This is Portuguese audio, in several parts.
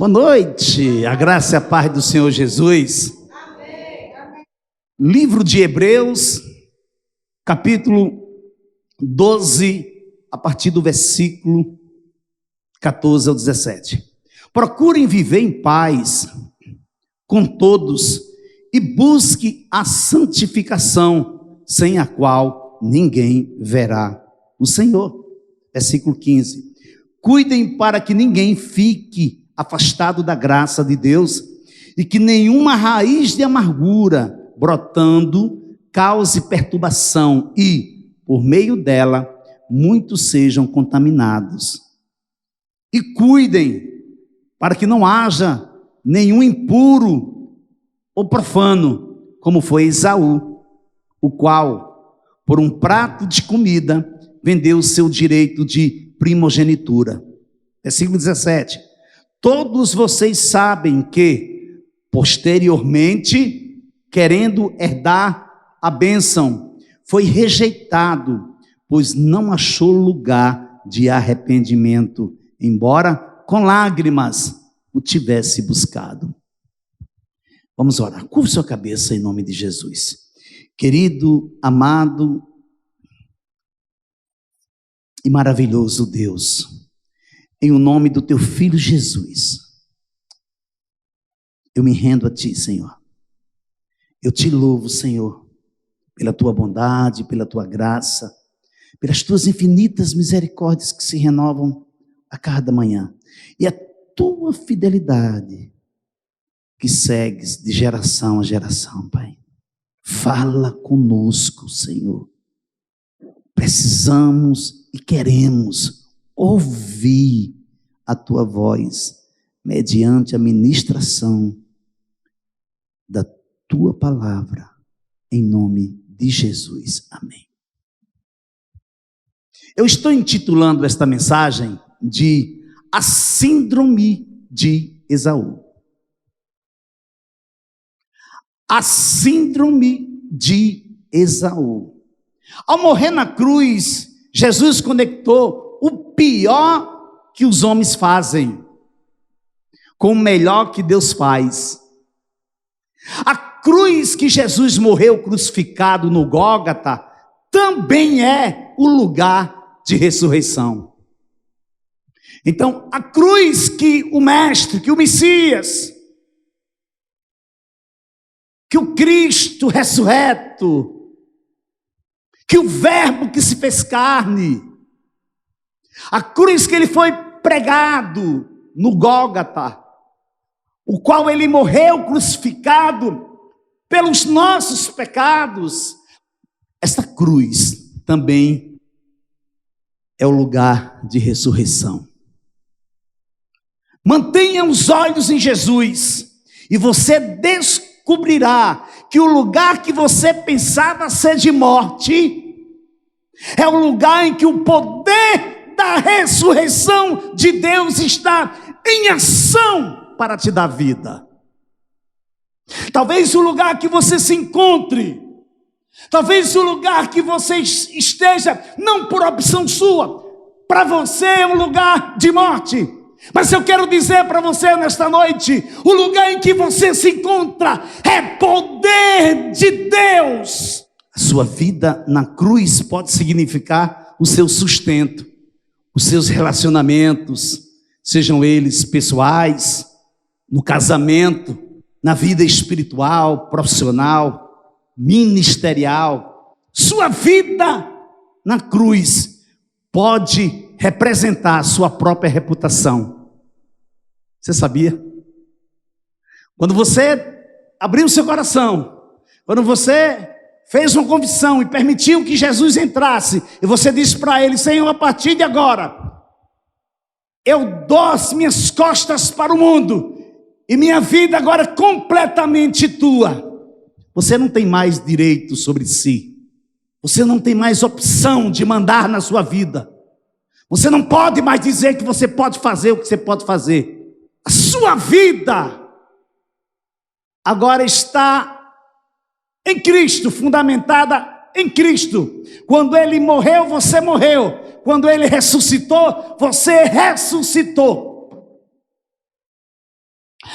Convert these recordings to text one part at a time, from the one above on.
Boa noite, a graça e a paz do Senhor Jesus. Amém. Livro de Hebreus, capítulo 12, a partir do versículo 14 ao 17. Procurem viver em paz com todos e busque a santificação, sem a qual ninguém verá o Senhor. Versículo 15. Cuidem para que ninguém fique afastado da graça de Deus e que nenhuma raiz de amargura brotando cause perturbação e, por meio dela, muitos sejam contaminados. E cuidem para que não haja nenhum impuro ou profano, como foi Esaú, o qual, por um prato de comida, vendeu o seu direito de primogenitura. Versículo 17. Todos vocês sabem que, posteriormente, querendo herdar a bênção, foi rejeitado, pois não achou lugar de arrependimento, embora com lágrimas o tivesse buscado. Vamos orar. Curva sua cabeça em nome de Jesus. Querido, amado e maravilhoso Deus, em o nome do teu Filho Jesus, eu me rendo a ti, Senhor. Eu te louvo, Senhor, pela tua bondade, pela tua graça, pelas tuas infinitas misericórdias que se renovam a cada manhã. E a tua fidelidade que segues de geração a geração, Pai. Fala conosco, Senhor. Precisamos e queremos ouvir a tua voz mediante a ministração da tua palavra, em nome de Jesus. Amém. Eu estou intitulando esta mensagem de A Síndrome de Esaú. A Síndrome de Esaú. Ao morrer na cruz, Jesus conectou o pior que os homens fazem com o melhor que Deus faz. A cruz que Jesus morreu crucificado no Gólgota também é o lugar de ressurreição. Então, a cruz que o Mestre, que o Messias, que o Cristo ressurreto, que o Verbo que se fez carne, a cruz que ele foi pregado no Gólgota, o qual ele morreu crucificado pelos nossos pecados, esta cruz também é o lugar de ressurreição. Mantenha os olhos em Jesus e você descobrirá que o lugar que você pensava ser de morte é o lugar em que o poder da ressurreição de Deus está em ação para te dar vida. Talvez o lugar que você se encontre, talvez o lugar que você esteja, não por opção sua, para você é um lugar de morte. Mas eu quero dizer para você nesta noite, o lugar em que você se encontra é poder de Deus. A sua vida na cruz pode significar o seu sustento, os seus relacionamentos, sejam eles pessoais, no casamento, na vida espiritual, profissional, ministerial. Sua vida na cruz pode representar a sua própria reputação. Você sabia? Quando você abriu seu coração, quando você fez uma confissão e permitiu que Jesus entrasse, e você disse para ele: Senhor, a partir de agora, eu dou as minhas costas para o mundo, e minha vida agora é completamente tua. Você não tem mais direito sobre si. Você não tem mais opção de mandar na sua vida. Você não pode mais dizer que você pode fazer o que você pode fazer. A sua vida agora está em Cristo, fundamentada em Cristo. Quando ele morreu, você morreu. Quando ele ressuscitou, você ressuscitou.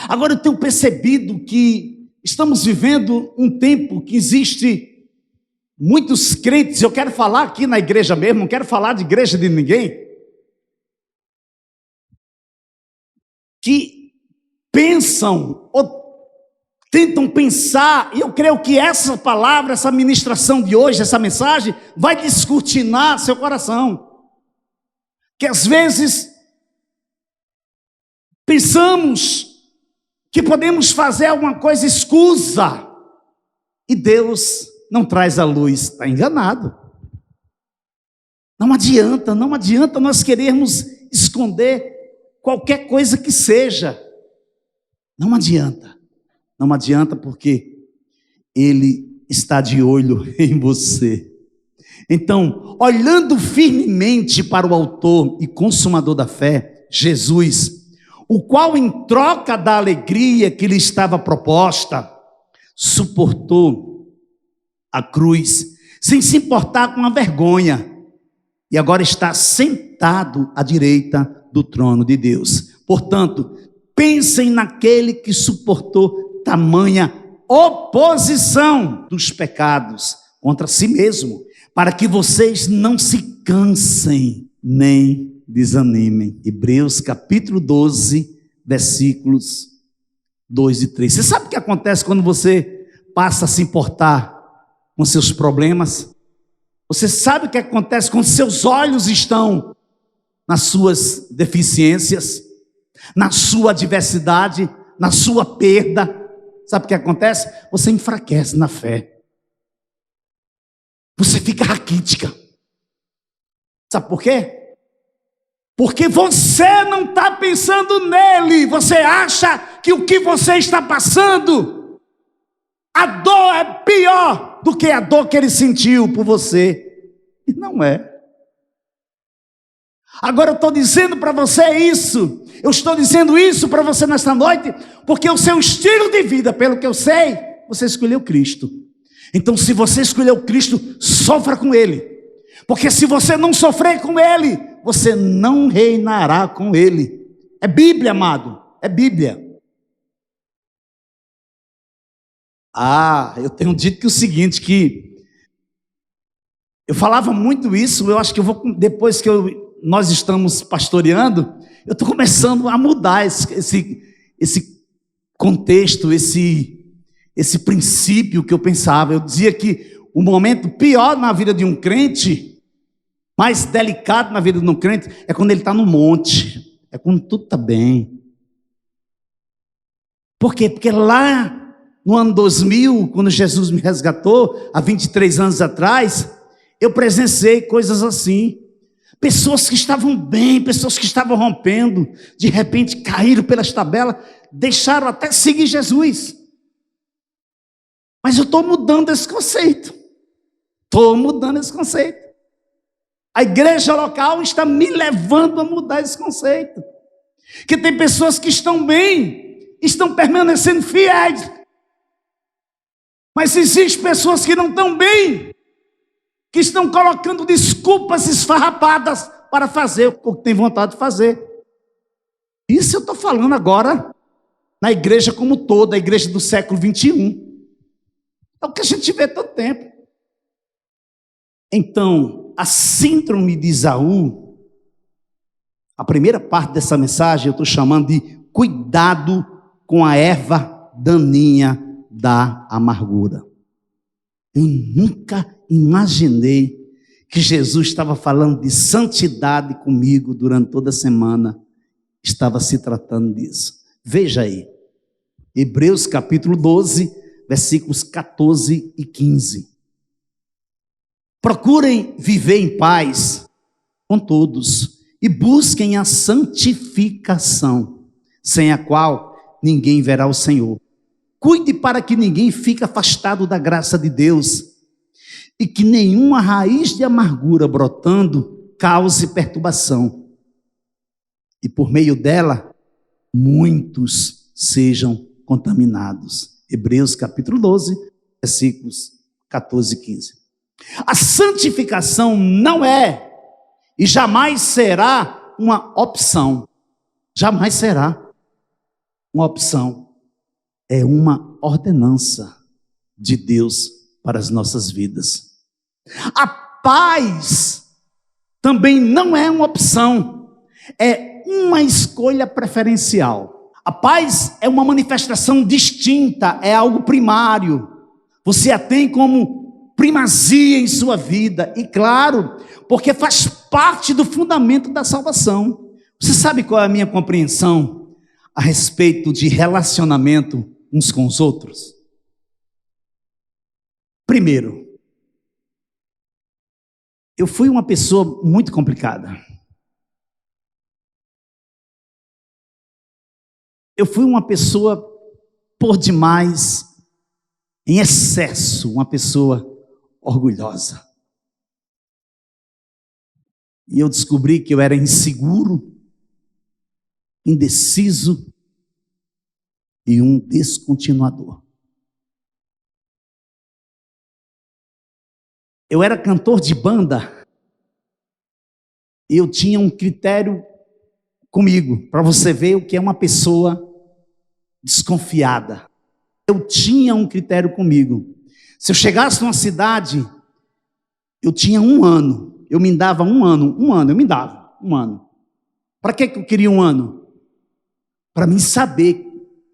Agora eu tenho percebido que estamos vivendo um tempo que existe muitos crentes, eu quero falar aqui na igreja mesmo, não quero falar de igreja de ninguém, que pensam ou tentam pensar, e eu creio que essa palavra, essa ministração de hoje, essa mensagem, vai descortinar seu coração. Que às vezes pensamos que podemos fazer alguma coisa escusa, e Deus não traz a luz, está enganado. Não adianta nós querermos esconder qualquer coisa que seja. Não adianta porque Ele está de olho em você. Então, olhando firmemente para o autor e consumador da fé, Jesus, o qual em troca da alegria que lhe estava proposta, suportou a cruz, sem se importar com a vergonha, e agora está sentado à direita do trono de Deus. Portanto, pensem naquele que suportou tamanha oposição dos pecados contra si mesmo, para que vocês não se cansem nem desanimem. Hebreus capítulo 12, versículos 2 e 3. Você sabe o que acontece quando você passa a se importar com seus problemas? Você sabe o que acontece quando seus olhos estão nas suas deficiências, na sua adversidade, na sua perda? Sabe o que acontece? Você enfraquece na fé. Você fica raquítica. Sabe por quê? Porque você não está pensando nele. Você acha que o que você está passando, a dor é pior do que a dor que ele sentiu por você. E não é. Agora eu estou dizendo para você isso. Eu estou dizendo isso para você nesta noite, porque o seu estilo de vida, pelo que eu sei, você escolheu Cristo. Então, se você escolheu Cristo, sofra com Ele. Porque se você não sofrer com Ele, você não reinará com Ele. É Bíblia, amado. É Bíblia. Eu tenho dito que o seguinte, que eu falava muito isso, eu acho que eu vou, depois que nós estamos pastoreando, eu estou começando a mudar esse contexto, esse princípio que eu pensava. Eu dizia que o momento pior na vida de um crente, mais delicado na vida de um crente, é quando ele está no monte, é quando tudo está bem. Por quê? Porque lá no ano 2000, quando Jesus me resgatou, há 23 anos atrás, eu presenciei coisas assim. Pessoas que estavam bem, pessoas que estavam rompendo, de repente caíram pelas tabelas, deixaram até seguir Jesus. Mas eu estou mudando esse conceito. A igreja local está me levando a mudar esse conceito. Que tem pessoas que estão bem, estão permanecendo fiéis. Mas existem pessoas que não estão bem, que estão colocando desculpas esfarrapadas para fazer o que tem vontade de fazer. Isso eu estou falando agora na igreja como toda, a igreja do século 21. É o que a gente vê todo tempo. Então, a síndrome de Esaú, a primeira parte dessa mensagem eu estou chamando de cuidado com a erva daninha da amargura. Eu nunca imaginei que Jesus estava falando de santidade comigo durante toda a semana. Estava se tratando disso. Veja aí, Hebreus capítulo 12, versículos 14 e 15. Procurem viver em paz com todos e busquem a santificação, sem a qual ninguém verá o Senhor. Cuide para que ninguém fique afastado da graça de Deus e que nenhuma raiz de amargura brotando cause perturbação. E por meio dela, muitos sejam contaminados. Hebreus capítulo 12, versículos 14 e 15. A santificação não é e jamais será uma opção. Jamais será. uma opção, é uma ordenança de Deus para as nossas vidas. A paz também não é uma opção, é uma escolha preferencial. A paz é uma manifestação distinta, é algo primário. Você a tem como primazia em sua vida, e claro, porque faz parte do fundamento da salvação. Você sabe qual é a minha compreensão a respeito de relacionamento uns com os outros? Primeiro, eu fui uma pessoa muito complicada. Eu fui uma pessoa por demais, em excesso, uma pessoa orgulhosa. E eu descobri que eu era inseguro, indeciso e um descontinuador. Eu era cantor de banda e eu tinha um critério comigo, para você ver o que é uma pessoa desconfiada. Eu tinha um critério comigo. Se eu chegasse numa cidade, eu tinha 1 ano, eu me dava 1 ano, eu me dava 1 ano. Para que eu queria 1 ano? Para mim saber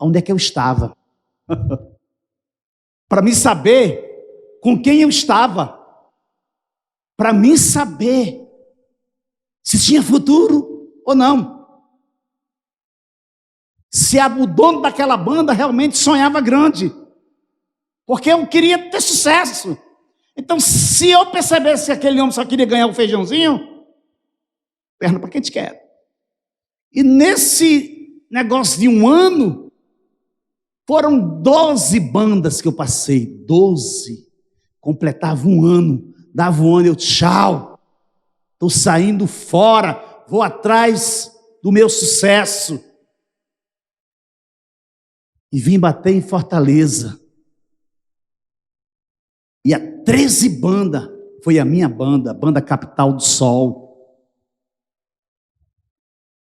onde é que eu estava. Para mim saber com quem eu estava. Para mim saber se tinha futuro ou não. Se o dono daquela banda realmente sonhava grande. Porque eu queria ter sucesso. Então, se eu percebesse que aquele homem só queria ganhar o feijãozinho, perna para quem te quer. E nesse negócio de 1 ano, foram 12 bandas que eu passei. 12. Completava 1 ano. Dava 1 ano, eu tchau. Estou saindo fora. Vou atrás do meu sucesso. E vim bater em Fortaleza. E a 13 banda foi a minha banda, Banda Capital do Sol.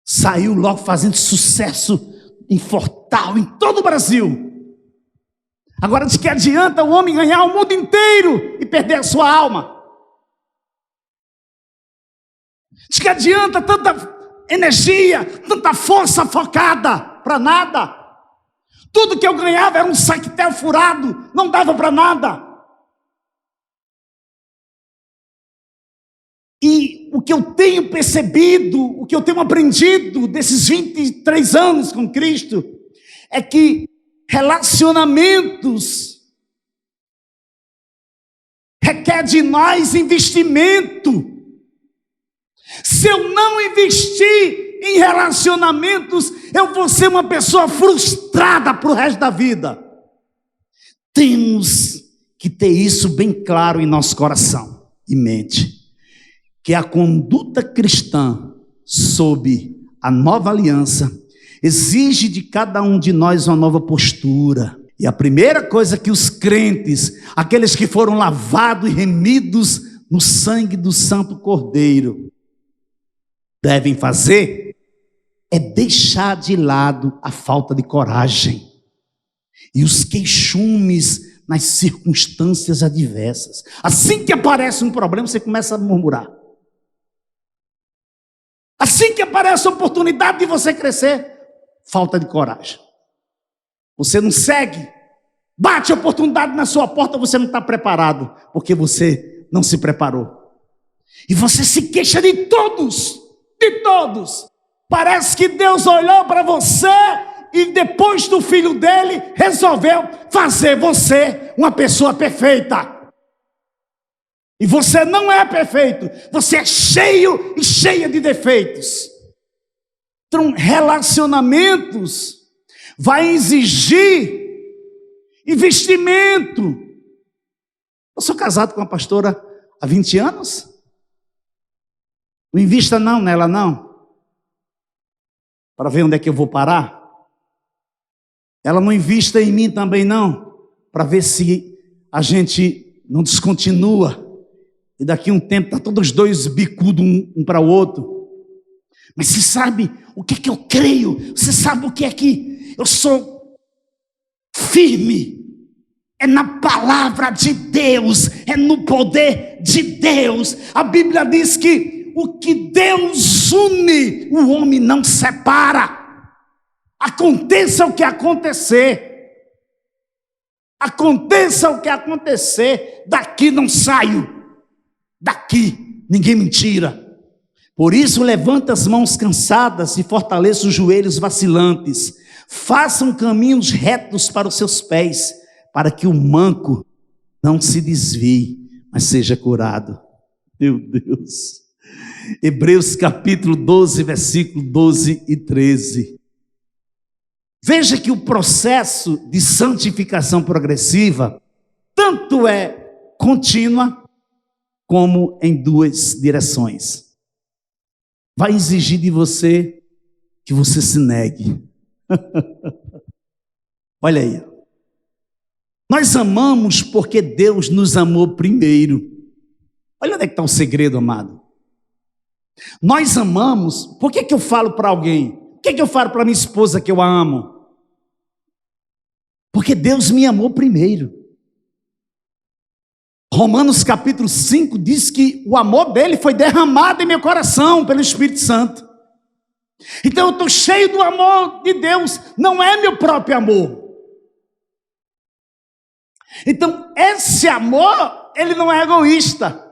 Saiu logo fazendo sucesso em Fortal, em todo o Brasil. Agora, de que adianta o homem ganhar o mundo inteiro e perder a sua alma? De que adianta tanta energia, tanta força focada para nada? Tudo que eu ganhava era um saquetel furado, não dava para nada. E o que eu tenho percebido, o que eu tenho aprendido desses 23 anos com Cristo, é que relacionamentos requer de nós investimento. Se eu não investir em relacionamentos, eu vou ser uma pessoa frustrada para o resto da vida. Temos que ter isso bem claro em nosso coração e mente, que a conduta cristã sob a nova aliança exige de cada um de nós uma nova postura. E a primeira coisa que os crentes, aqueles que foram lavados e remidos no sangue do Santo Cordeiro, devem fazer é deixar de lado a falta de coragem e os queixumes nas circunstâncias adversas. Assim que aparece um problema, você começa a murmurar. Assim que aparece a oportunidade de você crescer, falta de coragem. Você não segue, bate a oportunidade na sua porta, você não está preparado, porque você não se preparou. E você se queixa de todos, de todos. Parece que Deus olhou para você e depois do filho dele resolveu fazer você uma pessoa perfeita. E você não é perfeito, você é cheio e cheia de defeitos. Então, relacionamentos vai exigir investimento. Eu sou casado com uma pastora há 20 anos. Não invista não nela não, para ver onde é que eu vou parar. Ela não invista em mim também não, para ver se a gente não descontinua. E daqui a um tempo está todos os dois bicudos um para o outro. Mas você sabe o que é que eu creio? Você sabe o que é que eu sou firme. É na palavra de Deus, é no poder de Deus. A Bíblia diz que o que Deus une, o homem não separa. Aconteça o que acontecer. Aconteça o que acontecer, daqui não saio. Daqui ninguém me tira. Por isso, levanta as mãos cansadas e fortaleça os joelhos vacilantes. Façam caminhos retos para os seus pés, para que o manco não se desvie, mas seja curado. Meu Deus. Hebreus capítulo 12, versículo 12 e 13. Veja que o processo de santificação progressiva tanto é contínua como em duas direções. Vai exigir de você que você se negue. Olha aí. Nós amamos porque Deus nos amou primeiro. Olha onde é que está o segredo, amado. Nós amamos. Por que eu falo para alguém? Por que eu falo para minha esposa que eu a amo? Porque Deus me amou primeiro. Romanos capítulo 5 diz que o amor dele foi derramado em meu coração pelo Espírito Santo. Então eu estou cheio do amor de Deus, não é meu próprio amor. Então esse amor, ele não é egoísta,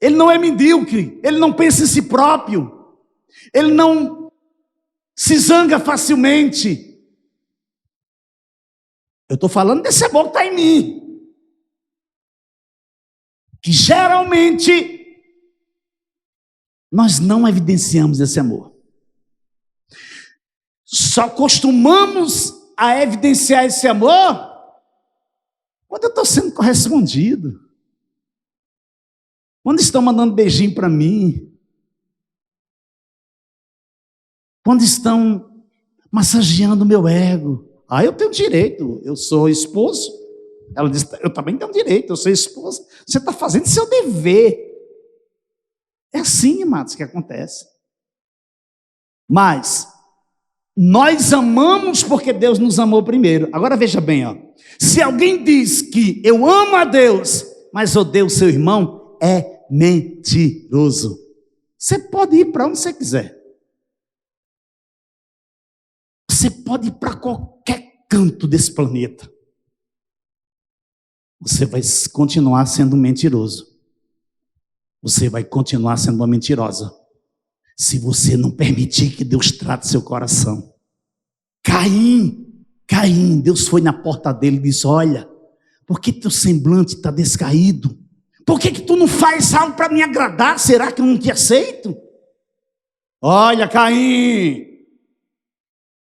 ele não é medíocre, ele não pensa em si próprio, ele não se zanga facilmente. Eu estou falando desse amor que está em mim. Que geralmente nós não evidenciamos esse amor. Só costumamos a evidenciar esse amor quando eu estou sendo correspondido. Quando estão mandando beijinho para mim. Quando estão massageando o meu ego. Ah, eu tenho direito, eu sou esposo. Ela disse, eu também tenho direito, eu sou esposa. Você está fazendo seu dever. É assim, amados, que acontece. Mas nós amamos porque Deus nos amou primeiro. Agora veja bem, ó. Se alguém diz que eu amo a Deus, mas odeio o seu irmão, é mentiroso. Você pode ir para onde você quiser. Você pode ir para qualquer canto desse planeta. Você vai continuar sendo mentiroso. Você vai continuar sendo uma mentirosa. Se você não permitir que Deus trate seu coração. Caim, Deus foi na porta dele e disse, olha, por que teu semblante está descaído? Por que tu não faz algo para me agradar? Será que eu não te aceito? Olha, Caim,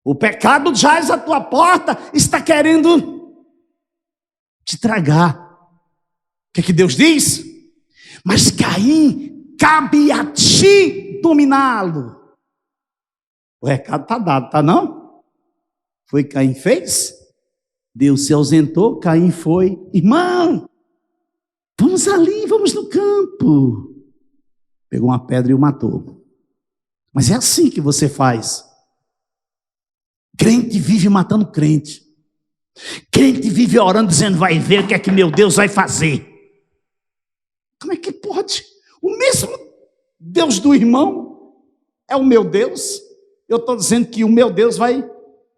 o pecado jaz à tua porta, está querendo te tragar. O que Deus diz? Mas Caim, cabe a ti dominá-lo. O recado está dado, tá não? Foi que Caim fez? Deus se ausentou, Caim foi. Irmão, vamos ali, vamos no campo. Pegou uma pedra e o matou. Mas é assim que você faz. Crente vive matando crente. Crente vive orando, dizendo, vai ver o que é que meu Deus vai fazer. Como é que pode? O mesmo Deus do irmão é o meu Deus. Eu estou dizendo que o meu Deus vai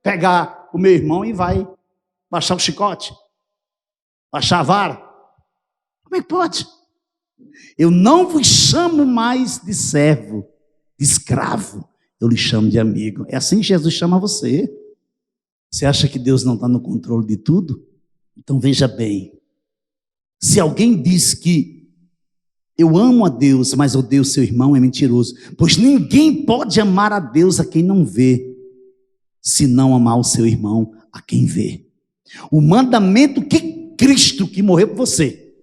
pegar o meu irmão e vai baixar o chicote, baixar a vara. Como é que pode? Eu não vos chamo mais de servo, de escravo. Eu lhe chamo de amigo. É assim que Jesus chama você. Você acha que Deus não está no controle de tudo? Então veja bem. Se alguém diz que eu amo a Deus, mas odeio seu irmão, é mentiroso. Pois ninguém pode amar a Deus a quem não vê, se não amar o seu irmão a quem vê. O mandamento que Cristo, que morreu por você,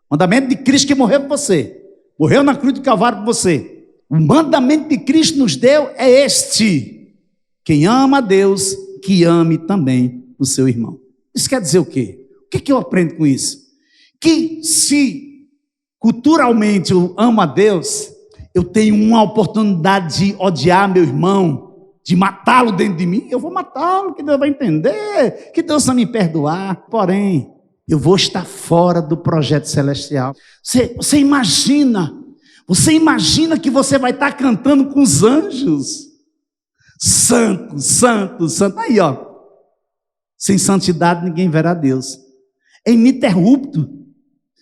o mandamento de Cristo que morreu por você, morreu na cruz do Calvário por você, o mandamento de Cristo nos deu é este: quem ama a Deus, que ame também o seu irmão. Isso quer dizer o quê? O que eu aprendo com isso? Que se culturalmente eu amo a Deus, eu tenho uma oportunidade de odiar meu irmão, de matá-lo dentro de mim, eu vou matá-lo, que Deus vai entender, que Deus vai me perdoar. Porém, eu vou estar fora do projeto celestial. Você imagina que você vai estar cantando com os anjos? Santo, santo, santo. Aí, ó. Sem santidade ninguém verá Deus. É ininterrupto.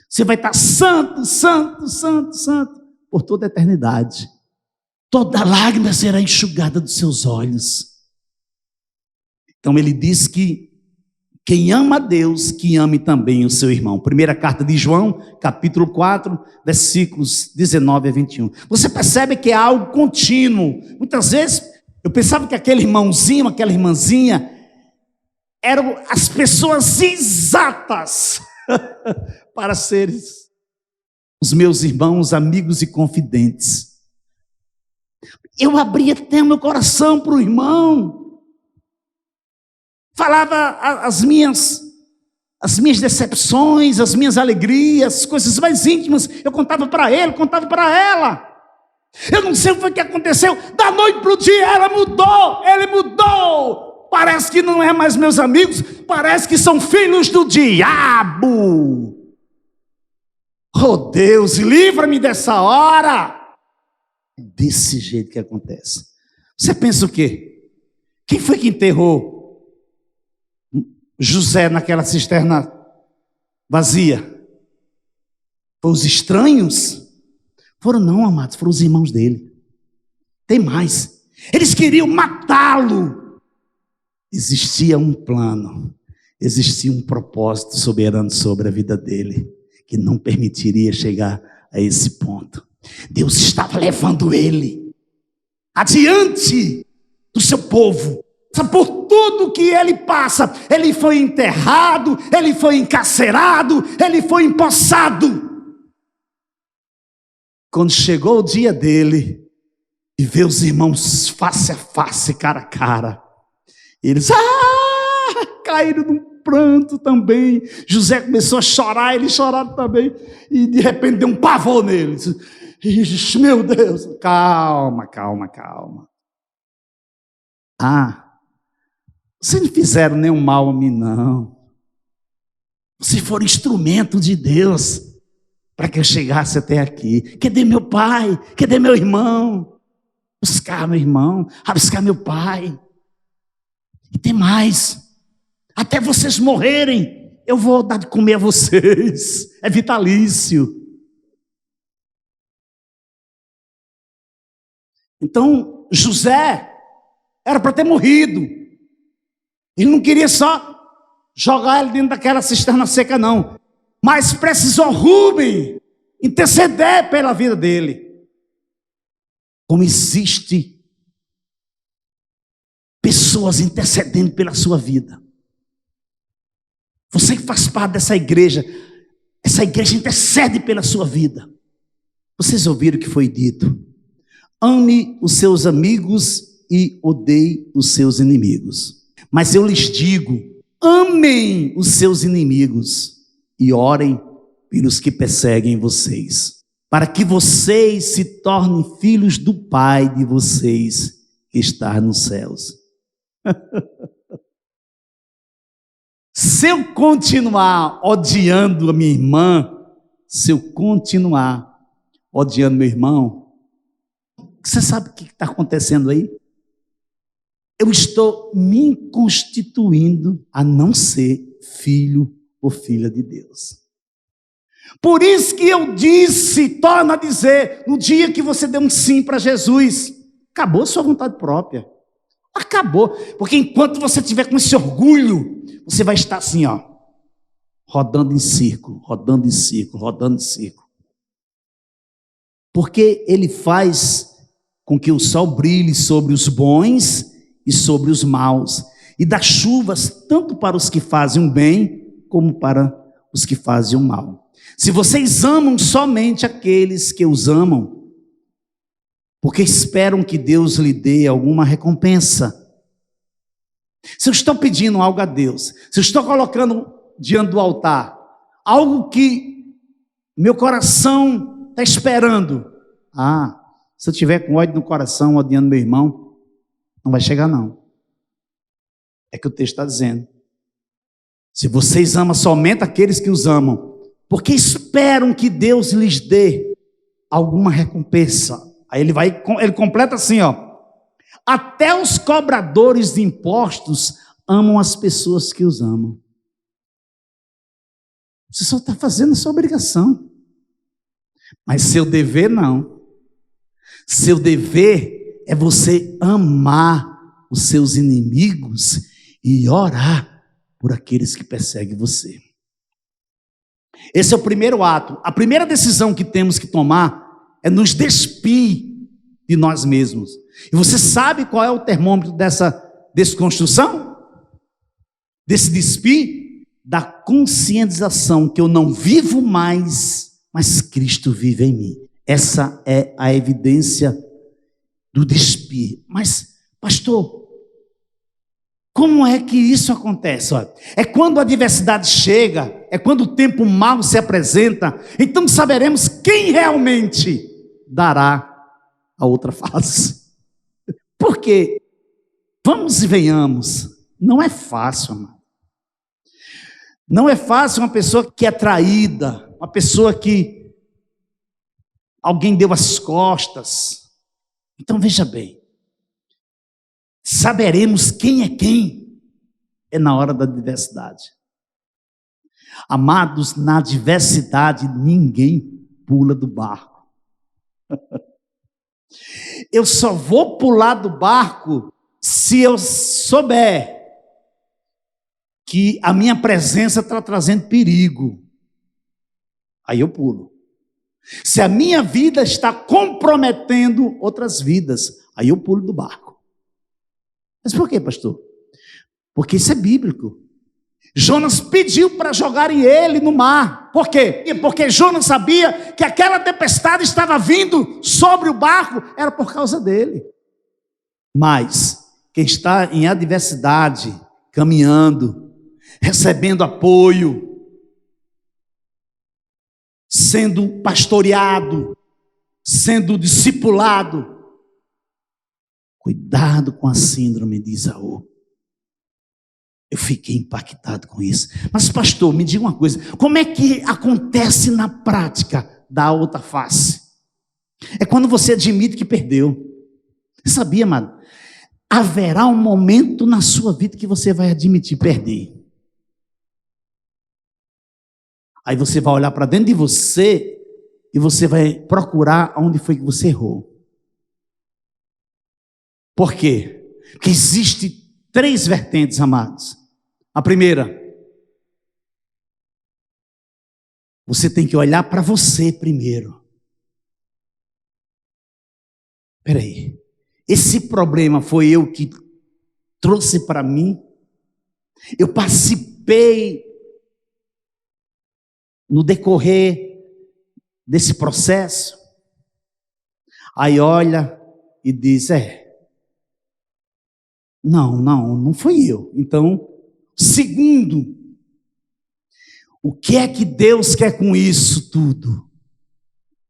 Você vai estar santo, santo, santo, santo, por toda a eternidade. Toda lágrima será enxugada dos seus olhos. Então ele diz que quem ama a Deus, que ame também o seu irmão. Primeira carta de João, capítulo 4, versículos 19 a 21. Você percebe que é algo contínuo. Muitas vezes eu pensava que aquele irmãozinho, aquela irmãzinha, eram as pessoas exatas para serem os meus irmãos, amigos e confidentes. Eu abria até o meu coração para o irmão, falava as minhas decepções, as minhas alegrias, as coisas mais íntimas, eu contava para ele, contava para ela. Eu não sei o que foi que aconteceu, da noite para o dia ele mudou. Parece que não é mais meus amigos, parece que são filhos do diabo. Oh Deus, livra-me dessa hora. Desse jeito que acontece. Você pensa o quê? Quem foi que enterrou José naquela cisterna vazia? Foram os estranhos? Foram não, amados, foram os irmãos dele. Tem mais. Eles queriam matá-lo. Existia um plano, existia um propósito soberano sobre a vida dele, que não permitiria chegar a esse ponto. Deus estava levando ele adiante do seu povo. Por tudo que ele passa, ele foi enterrado, ele foi encarcerado, ele foi empossado. Quando chegou o dia dele, e ver os irmãos face a face, cara a cara, eles caíram num pranto também. José começou a chorar, eles choraram também, e de repente deu um pavor neles. Meu Deus, calma. Vocês não fizeram nenhum mal a mim, não. Vocês foram instrumento de Deus para que eu chegasse até aqui. Cadê meu pai? Cadê meu irmão? Buscar meu irmão, buscar meu pai. E tem mais. Até vocês morrerem, eu vou dar de comer a vocês. É vitalício. Então, José era para ter morrido. Ele não queria só jogar ele dentro daquela cisterna seca, não. Mas precisou Rúben interceder pela vida dele. Como existe pessoas intercedendo pela sua vida. Você que faz parte dessa igreja, essa igreja intercede pela sua vida. Vocês ouviram o que foi dito? Ame os seus amigos e odeie os seus inimigos. Mas eu lhes digo, amem os seus inimigos e orem pelos que perseguem vocês, para que vocês se tornem filhos do Pai de vocês que está nos céus. Se eu continuar odiando a minha irmã, se eu continuar odiando meu irmão, você sabe o que está acontecendo aí? Eu estou me constituindo a não ser filho ou filha de Deus. Por isso que eu disse, torno a dizer, no dia que você deu um sim para Jesus, acabou a sua vontade própria. Acabou. Porque enquanto você estiver com esse orgulho, você vai estar assim, ó, rodando em círculo, rodando em círculo, rodando em círculo. Porque ele faz com que o sol brilhe sobre os bons e sobre os maus, e dá chuvas tanto para os que fazem o bem, como para os que fazem o mal. Se vocês amam somente aqueles que os amam, porque esperam que Deus lhe dê alguma recompensa. Se eu estou pedindo algo a Deus, se eu estou colocando diante do altar, algo que meu coração está esperando, se eu tiver com ódio no coração, odiando meu irmão, Não vai chegar, não. É que o texto está dizendo. Se vocês amam somente aqueles que os amam, porque esperam que Deus lhes dê alguma recompensa. Aí ele completa assim, ó. Até os cobradores de impostos amam as pessoas que os amam. Você só está fazendo a sua obrigação. Mas seu dever não. Seu dever é você amar os seus inimigos e orar por aqueles que perseguem você. Esse é o primeiro ato. A primeira decisão que temos que tomar é nos despir de nós mesmos. E você sabe qual é o termômetro dessa desconstrução? Desse despir? Da conscientização que eu não vivo mais, mas Cristo vive em mim. Essa é a evidência do despir. Mas, pastor, como é que isso acontece? Olha, é quando a adversidade chega, é quando o tempo mau se apresenta, então saberemos quem realmente dará a outra face. Porque, vamos e venhamos, não é fácil, amado. Não é fácil uma pessoa que é traída, uma pessoa que alguém deu as costas. Então veja bem, saberemos quem é na hora da adversidade. Amados, na adversidade ninguém pula do barco. Eu só vou pular do barco se eu souber que a minha presença está trazendo perigo. Aí eu pulo. Se a minha vida está comprometendo outras vidas, aí eu pulo do barco. Mas por quê, pastor? Porque isso é bíblico. Jonas pediu para jogarem ele no mar. Por quê? Porque Jonas sabia que aquela tempestade estava vindo sobre o barco, era por causa dele. Mas quem está em adversidade, caminhando, recebendo apoio, sendo pastoreado, sendo discipulado, cuidado com a síndrome de Esaú. Eu fiquei impactado com isso. Mas pastor, me diga uma coisa, como é que acontece na prática da outra face? É quando você admite que perdeu. Você sabia, amado? Haverá um momento na sua vida que você vai admitir perder. Aí você vai olhar para dentro de você e você vai procurar onde foi que você errou. Por quê? Porque existem 3 vertentes, amados. A primeira, você tem que olhar para você primeiro. Espera aí, esse problema foi eu que trouxe para mim? Eu participei no decorrer desse processo? Aí olha e diz, não fui eu. Então, segundo, o que é que Deus quer com isso tudo?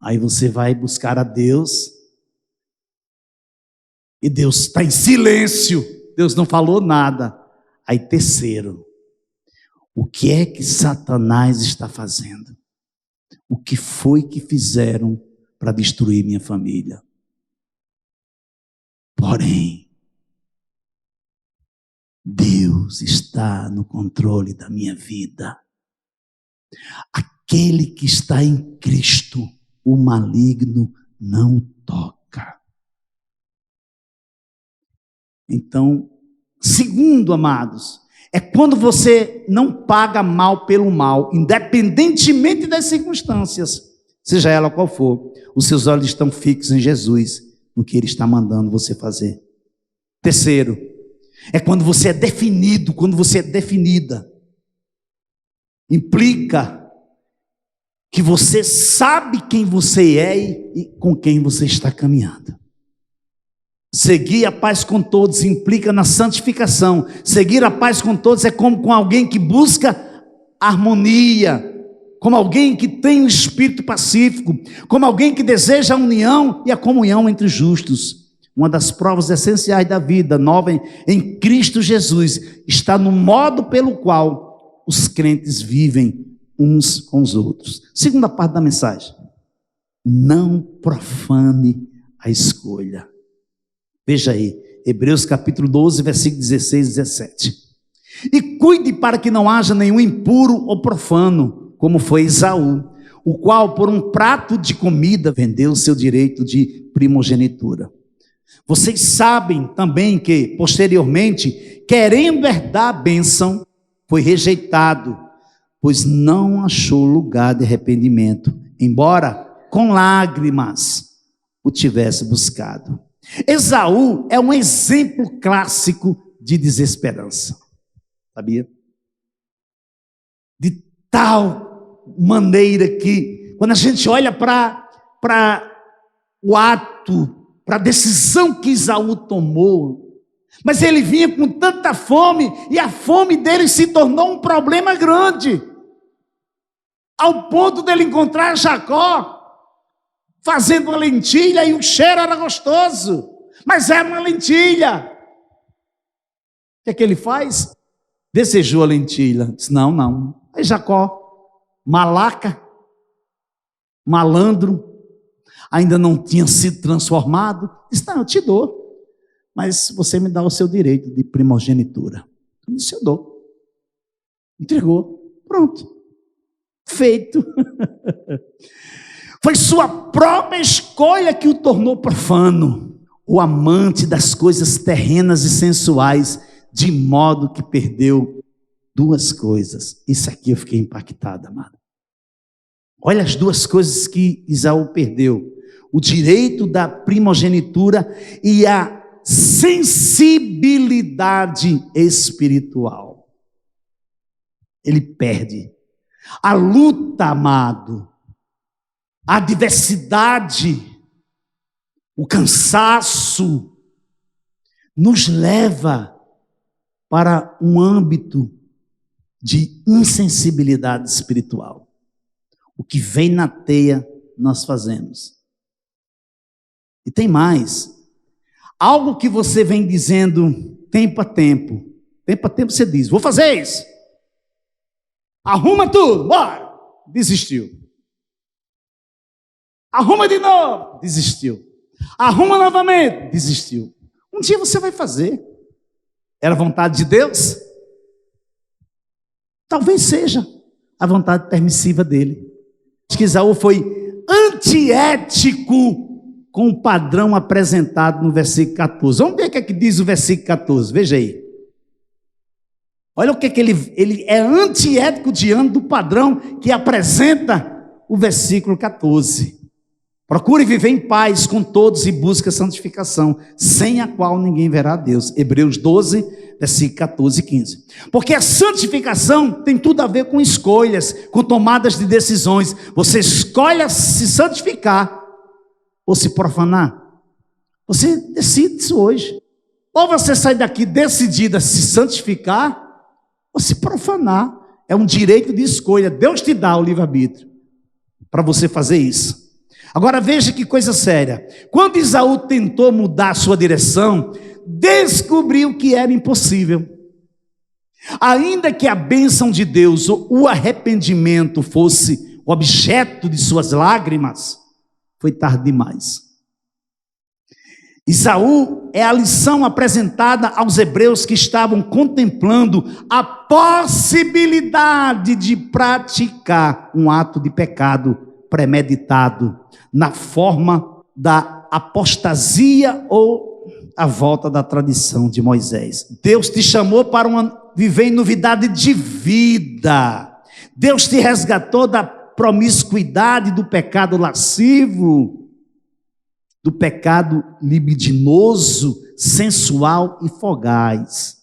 Aí você vai buscar a Deus, e Deus está em silêncio, Deus não falou nada. Aí terceiro, o que é que Satanás está fazendo? O que foi que fizeram para destruir minha família? Porém, Deus está no controle da minha vida. Aquele que está em Cristo, o maligno não toca. Então, segundo, amados, é quando você não paga mal pelo mal, independentemente das circunstâncias, seja ela qual for, os seus olhos estão fixos em Jesus, no que Ele está mandando você fazer. Terceiro, é quando você é definido, quando você é definida. Implica que você sabe quem você é e com quem você está caminhando. Seguir a paz com todos implica na santificação. Seguir a paz com todos é como com alguém que busca harmonia, como alguém que tem um espírito pacífico, como alguém que deseja a união e a comunhão entre os justos. uma das provas essenciais da vida nova em Cristo Jesus está no modo pelo qual os crentes vivem uns com os outros. Segunda parte da mensagem: não profane a escolha. Veja aí, Hebreus capítulo 12, versículo 16 e 17. E cuide para que não haja nenhum impuro ou profano, como foi Esaú, o qual por um prato de comida vendeu o seu direito de primogenitura. Vocês sabem também que, posteriormente, querendo herdar a bênção, foi rejeitado, pois não achou lugar de arrependimento, embora com lágrimas o tivesse buscado. Esaú é um exemplo clássico de desesperança, sabia? De tal maneira que, quando a gente olha para o ato, para a decisão que Esaú tomou, mas ele vinha com tanta fome, e a fome dele se tornou um problema grande, ao ponto dele encontrar Jacó fazendo uma lentilha, e o cheiro era gostoso, mas era uma lentilha. O que ele faz? Desejou a lentilha. Disse, não. Aí Jacó, malaca, malandro, ainda não tinha sido transformado, disse, não, eu te dou, mas você me dá o seu direito de primogenitura. Eu disse, eu dou. Entregou, pronto, feito. Foi sua própria escolha que o tornou profano, o amante das coisas terrenas e sensuais, de modo que perdeu duas coisas. Isso aqui eu fiquei impactado, amado. Olha as duas coisas que Esaú perdeu: o direito da primogenitura e a sensibilidade espiritual. Ele perde. A luta, amado, a adversidade, o cansaço, nos leva para um âmbito de insensibilidade espiritual. O que vem na teia, nós fazemos. E tem mais. Algo que você vem dizendo tempo a tempo. Tempo a tempo você diz, vou fazer isso. Arruma tudo, bora. Desistiu. Arruma de novo, desistiu. Arruma novamente, desistiu. Um dia você vai fazer. Era vontade de Deus? Talvez seja a vontade permissiva dele. Acho que Esaú foi antiético com o padrão apresentado no versículo 14. Vamos ver o que é que diz o versículo 14, veja aí. Olha o que é que ele é antiético diante do padrão que apresenta o versículo 14. Procure viver em paz com todos e busque a santificação, sem a qual ninguém verá a Deus. Hebreus 12, versículo 14 e 15. Porque a santificação tem tudo a ver com escolhas, com tomadas de decisões. Você escolhe se santificar ou se profanar. Você decide isso hoje. Ou você sai daqui decidida a se santificar ou se profanar. É um direito de escolha. Deus te dá o livre-arbítrio para você fazer isso. Agora veja que coisa séria. Quando Esaú tentou mudar a sua direção, descobriu que era impossível. Ainda que a bênção de Deus, o arrependimento fosse objeto de suas lágrimas, foi tarde demais. Esaú é a lição apresentada aos hebreus que estavam contemplando a possibilidade de praticar um ato de pecado premeditado, na forma da apostasia ou a volta da tradição de Moisés. Deus te chamou para viver em novidade de vida. Deus te resgatou da promiscuidade, do pecado lascivo, do pecado libidinoso, sensual e fogaz.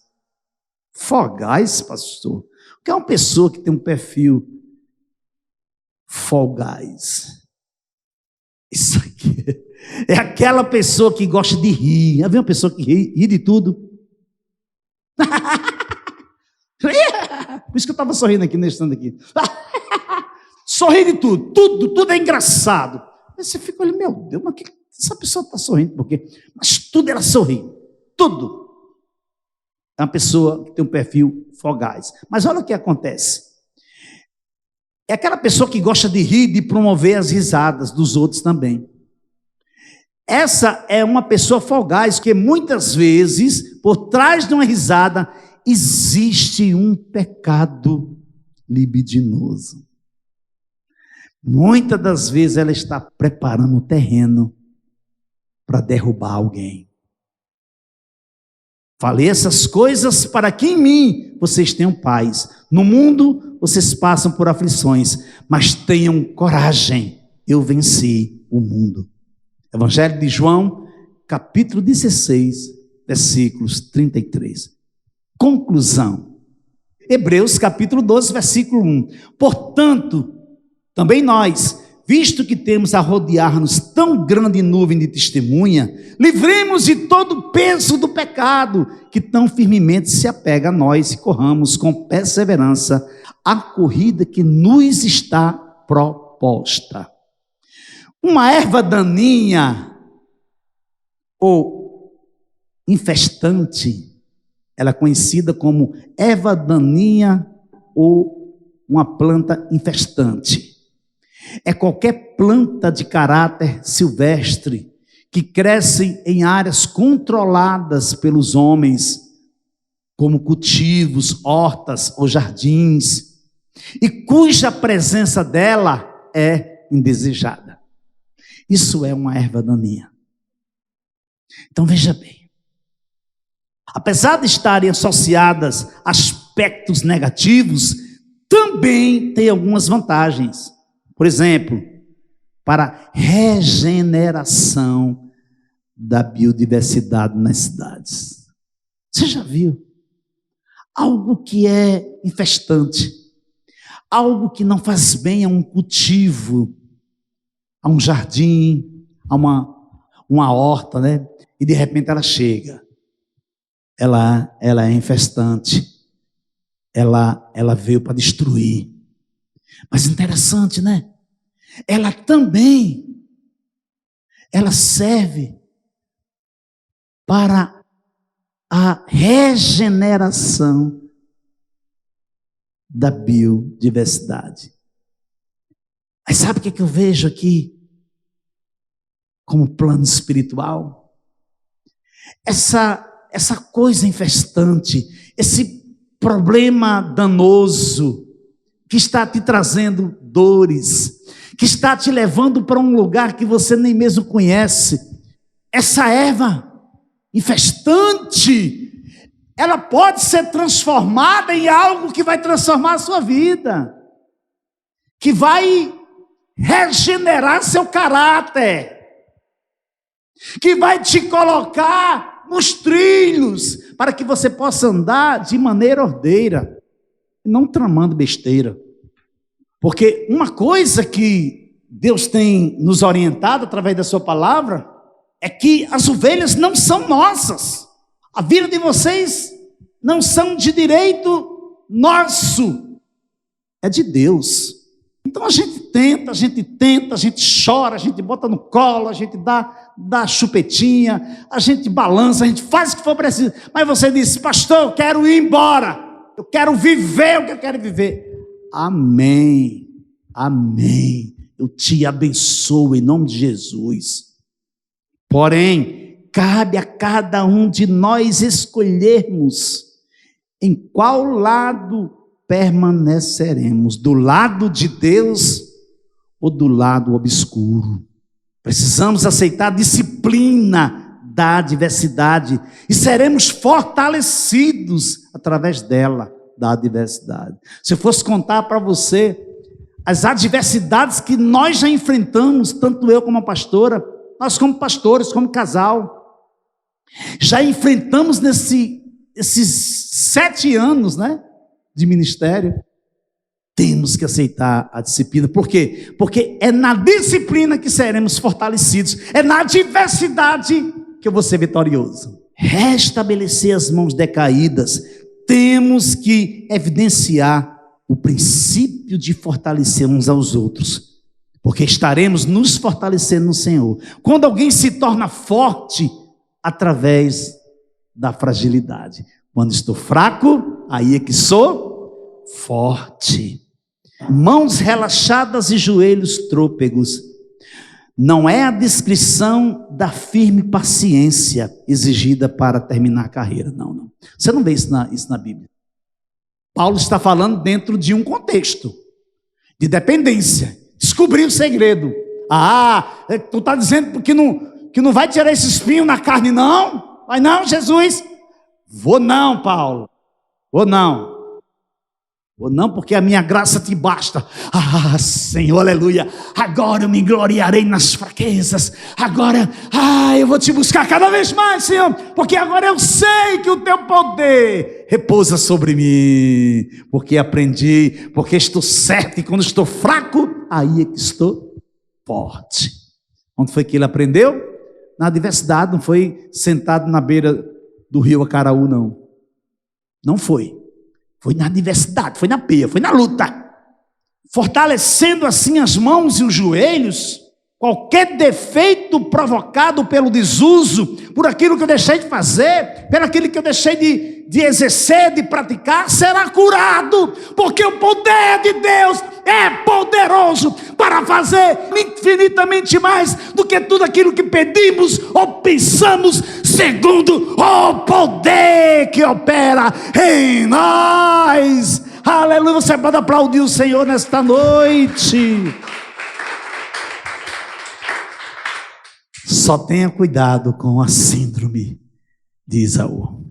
Fogaz, pastor? O que é uma pessoa que tem um perfil fogaz? Isso aqui é aquela pessoa que gosta de rir. Já viu uma pessoa que ri de tudo? Por isso que eu estava sorrindo aqui, nesse stand aqui. Sorri de tudo é engraçado. Aí você fica olhando, meu Deus, mas que essa pessoa está sorrindo por quê? Mas tudo ela sorri, tudo. É uma pessoa que tem um perfil fogaz. Mas olha o que acontece. É aquela pessoa que gosta de rir, de promover as risadas dos outros também. Essa é uma pessoa fogaz, que muitas vezes, por trás de uma risada, existe um pecado libidinoso. Muitas das vezes ela está preparando o terreno para derrubar alguém. Falei essas coisas para que em mim vocês tenham paz. No mundo vocês passam por aflições, mas tenham coragem. Eu venci o mundo. Evangelho de João, capítulo 16, versículos 33. Conclusão. Hebreus, capítulo 12, versículo 1. Portanto, também nós, visto que temos a rodear-nos tão grande nuvem de testemunha, livremos de todo o peso do pecado, que tão firmemente se apega a nós, e corramos com perseverança a corrida que nos está proposta. Uma erva daninha ou infestante, ela é conhecida como erva daninha ou uma planta infestante. É qualquer planta de caráter silvestre que cresce em áreas controladas pelos homens, como cultivos, hortas ou jardins, e cuja presença dela é indesejada. Isso é uma erva daninha. Então veja bem, apesar de estarem associadas a aspectos negativos, também tem algumas vantagens. Por exemplo, para regeneração da biodiversidade nas cidades. Você já viu? Algo que é infestante, algo que não faz bem a um cultivo, a um jardim, a uma horta, né? E de repente ela chega. Ela é infestante. Ela veio para destruir. Mas interessante, né? Ela serve para a regeneração da biodiversidade. Mas sabe o que eu vejo aqui como plano espiritual? Essa coisa infestante, esse problema danoso que está te trazendo dores, que está te levando para um lugar que você nem mesmo conhece. Essa erva infestante, ela pode ser transformada em algo que vai transformar a sua vida, que vai regenerar seu caráter, que vai te colocar nos trilhos, para que você possa andar de maneira ordeira, não tramando besteira. Porque uma coisa que Deus tem nos orientado através da sua palavra é que as ovelhas não são nossas. A vida de vocês não são de direito nosso, é de Deus. Então a gente tenta, a gente chora, a gente bota no colo, a gente dá chupetinha, a gente balança, a gente faz o que for preciso. Mas você diz: pastor, eu quero ir embora, eu quero viver o que eu quero viver. Amém, amém. Eu te abençoo em nome de Jesus. Porém, cabe a cada um de nós escolhermos em qual lado permaneceremos, do lado de Deus ou do lado obscuro. Precisamos aceitar a disciplina da adversidade e seremos fortalecidos através dela, da adversidade. Se eu fosse contar para você as adversidades que nós já enfrentamos, tanto eu como a pastora, nós como pastores, como casal, já enfrentamos esses 7 anos, né, de ministério. Temos que aceitar a disciplina. Por quê? Porque é na disciplina que seremos fortalecidos. É na adversidade que eu vou ser vitorioso. Restabelecer as mãos decaídas. Temos que evidenciar o princípio de fortalecer uns aos outros. porque estaremos nos fortalecendo no Senhor. Quando alguém se torna forte, através da fragilidade. Quando estou fraco, aí é que sou forte. Mãos relaxadas e joelhos trôpegos. Não é a descrição da firme paciência exigida para terminar a carreira. Não. Você não vê isso na Bíblia. Paulo está falando dentro de um contexto de dependência. Descobrir o segredo. Tu está dizendo que não vai tirar esse espinho na carne, não? Vai não, Jesus? Vou não, Paulo. Vou não, porque a minha graça te basta. Senhor, aleluia. Agora eu me gloriarei nas fraquezas. Agora, eu vou te buscar cada vez mais, Senhor, porque agora eu sei que o teu poder repousa sobre mim, porque aprendi, porque estou certo, e quando estou fraco, aí é que estou forte. Onde foi que ele aprendeu? Na adversidade. Não foi sentado na beira do rio Acaraú, não foi. Foi na adversidade, foi na peia, foi na luta. Fortalecendo assim as mãos e os joelhos, qualquer defeito provocado pelo desuso, por aquilo que eu deixei de fazer, pelo aquilo que eu deixei de exercer, de praticar, será curado, porque o poder de Deus é poderoso para fazer infinitamente mais do que tudo aquilo que pedimos ou pensamos, segundo o poder que opera em nós. Aleluia. Você pode aplaudir o Senhor nesta noite. Só tenha cuidado com a síndrome de Esaú.